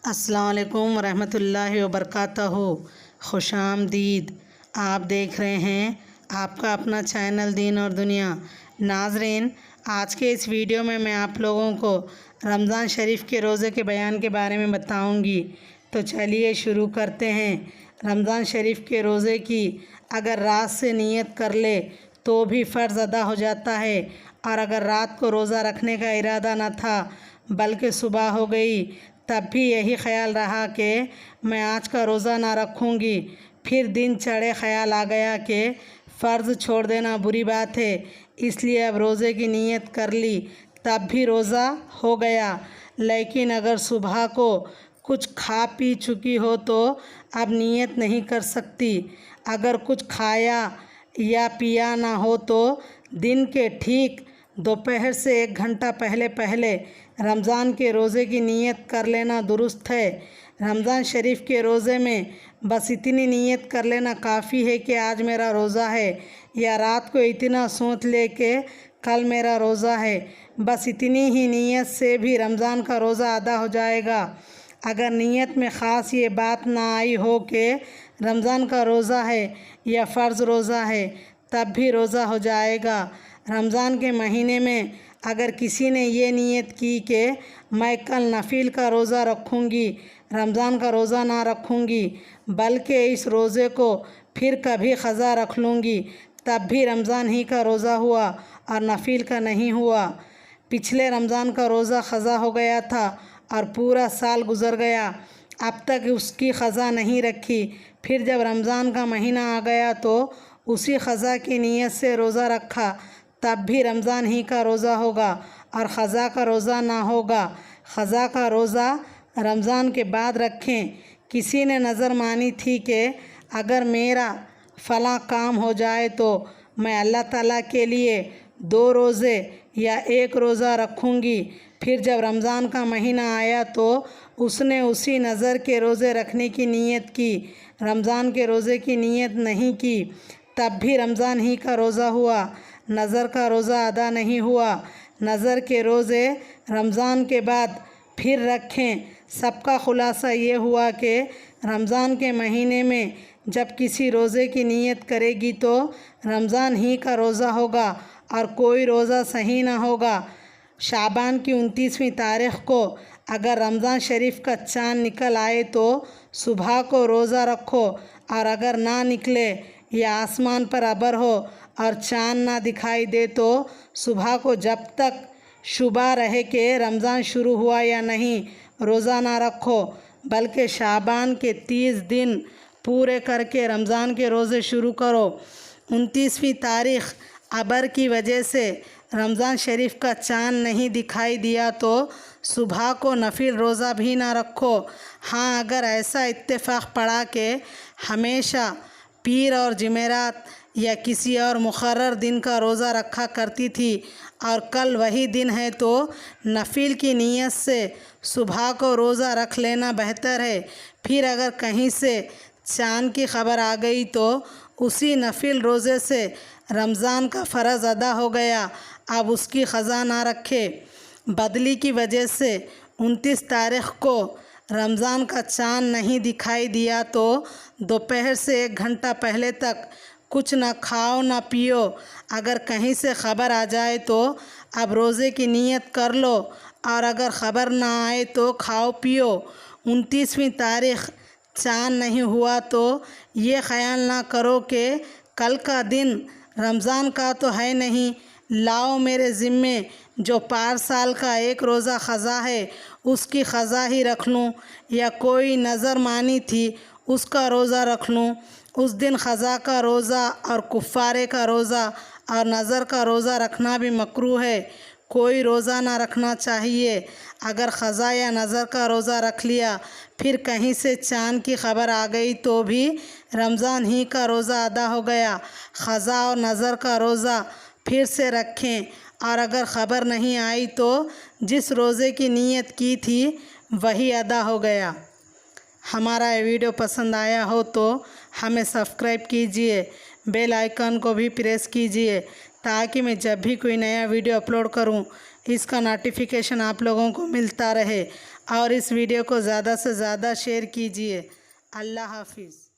अस्सलाम वालेकुम रहमतुल्लाहि व बरकातहू। खुशामदीद। आप देख रहे हैं आपका अपना चैनल दीन और दुनिया। नाज़रीन, आज के इस वीडियो में मैं आप लोगों को रमज़ान शरीफ के रोज़े के बयान के बारे में बताऊंगी। तो चलिए शुरू करते हैं। रमज़ान शरीफ के रोज़े की अगर रात से नीयत कर ले तो भी फ़र्ज़ अदा हो जाता है, और अगर रात को रोज़ा रखने का इरादा न था बल्कि सुबह हो गई तब भी यही ख्याल रहा कि मैं आज का रोज़ा ना रखूँगी, फिर दिन चढ़े ख्याल आ गया कि फ़र्ज़ छोड़ देना बुरी बात है, इसलिए अब रोज़े की नीयत कर ली, तब भी रोज़ा हो गया। लेकिन अगर सुबह को कुछ खा पी चुकी हो तो अब नीयत नहीं कर सकती। अगर कुछ खाया या पिया ना हो तो दिन के ठीक दोपहर से 1 घंटा पहले रमज़ान के रोज़े की नीयत कर लेना दुरुस्त है। रमज़ान शरीफ के रोज़े में बस इतनी नीयत कर लेना काफ़ी है कि आज मेरा रोज़ा है, या रात को इतना सोच ले कि कल मेरा रोज़ा है। बस इतनी ही नीयत से भी रमज़ान का रोज़ा अदा हो जाएगा। अगर नीयत में ख़ास ये बात ना आई हो कि रमज़ान का रोज़ा है या फ़र्ज़ रोज़ा है, तब भी रोज़ा हो जाएगा। रमज़ान के महीने में अगर किसी ने ये नीयत की कि मैं कल नफिल का रोज़ा रखूँगी, रमज़ान का रोज़ा ना रखूँगी बल्कि इस रोज़े को फिर कभी क़ज़ा रख लूँगी, तब भी रमज़ान ही का रोज़ा हुआ और नफिल का नहीं हुआ। पिछले रमज़ान का रोज़ा क़ज़ा हो गया था और पूरा साल गुज़र गया, अब तक उसकी क़ज़ा नहीं रखी, फिर जब रमज़ान का महीना आ गया तो उसी क़ज़ा की नीयत से रोज़ा रखा, तब भी रमज़ान ही का रोज़ा होगा और क़ज़ा का रोज़ा ना होगा। क़ज़ा का रोज़ा रमज़ान के बाद रखें। किसी ने नज़र मानी थी कि अगर मेरा फ़लाँ काम हो जाए तो मैं अल्लाह ताला के लिए 2 रोज़े या 1 रोज़ा रखूँगी। फिर जब रमज़ान का महीना आया तो उसने उसी नज़र के रोज़े रखने की नीयत की, रमज़ान के रोज़े की नीयत नहीं की, तब भी रमज़ान ही का रोज़ा हुआ, नज़र का रोज़ा अदा नहीं हुआ। नज़र के रोज़े रमज़ान के बाद फिर रखें। सबका ख़ुलासा ये हुआ कि रमज़ान के महीने में जब किसी रोज़े की नीयत करेगी तो रमज़ान ही का रोज़ा होगा और कोई रोज़ा सही ना होगा। शाबान की 29वीं तारीख़ को अगर रमज़ान शरीफ का चाँद निकल आए तो सुबह को रोज़ा रखो, और अगर ना निकले या आसमान पर अबर हो और चाँद ना दिखाई दे तो सुबह को जब तक शुबा रहे कि रमज़ान शुरू हुआ या नहीं रोज़ा ना रखो, बल्कि शाबान के 30 दिन पूरे करके रमज़ान के रोज़े शुरू करो। 29वीं तारीख़ अबर की वजह से रमज़ान शरीफ का चाँद नहीं दिखाई दिया तो सुबह को नफिल रोज़ा भी ना रखो। हाँ, अगर ऐसा इत्तेफाक पड़ा कि हमेशा पीर और जुमेरात या किसी और मुक़र्रर दिन का रोज़ा रखा करती थी और कल वही दिन है तो नफिल की नीयत से सुबह को रोज़ा रख लेना बेहतर है। फिर अगर कहीं से चाँद की ख़बर आ गई तो उसी नफिल रोज़े से रमज़ान का फ़र्ज़ अदा हो गया, अब उसकी क़ज़ा ना रखे। बदली की वजह से 29 तारीख़ को रमज़ान का चाँद नहीं दिखाई दिया तो दोपहर से 1 घंटा पहले तक कुछ ना खाओ ना पियो। अगर कहीं से ख़बर आ जाए तो अब रोज़े की नीयत कर लो, और अगर ख़बर ना आए तो खाओ पियो। 29वीं तारीख़ चाँद नहीं हुआ तो ये ख़याल ना करो कि कल का दिन रमज़ान का तो है नहीं, लाओ मेरे ज़िम्मे जो पार साल का 1 रोज़ा क़ज़ा है उसकी क़ज़ा ही रख लूँ, या कोई नज़र मानी थी उसका रोज़ा रख लूँ। उस दिन क़ज़ा का रोज़ा और कुफ़ारे का रोज़ा और नज़र का रोज़ा रखना भी मकरूह है, कोई रोज़ा ना रखना चाहिए। अगर क़ज़ा या नज़र का रोज़ा रख लिया फिर कहीं से चाँद की ख़बर आ गई तो भी रमज़ान ही का रोज़ा अदा हो गया। क़ज़ा और नज़र का रोज़ा फिर से रखें, और अगर ख़बर नहीं आई तो जिस रोज़े की नीयत की थी वही अदा हो गया। हमारा ये वीडियो पसंद आया हो तो हमें सब्सक्राइब कीजिए, बेल आइकन को भी प्रेस कीजिए ताकि मैं जब भी कोई नया वीडियो अपलोड करूं इसका नोटिफिकेशन आप लोगों को मिलता रहे। और इस वीडियो को ज़्यादा से ज़्यादा शेयर कीजिए। अल्लाह हाफिज़।